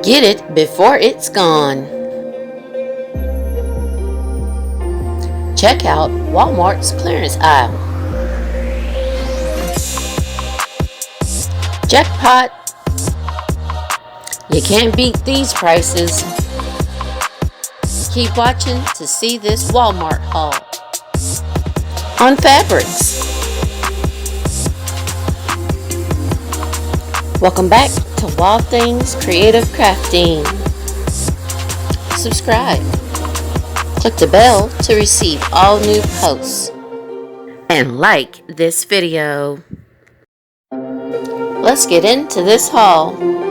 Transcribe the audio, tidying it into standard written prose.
Get it before it's gone. Check out Walmart's clearance aisle. Jackpot! You can't beat these prices. Keep watching to see this Walmart haul on fabrics. Welcome back to Thangz Creative Crafting. Subscribe. Click the bell to receive all new posts. And like this video. Let's get into this haul.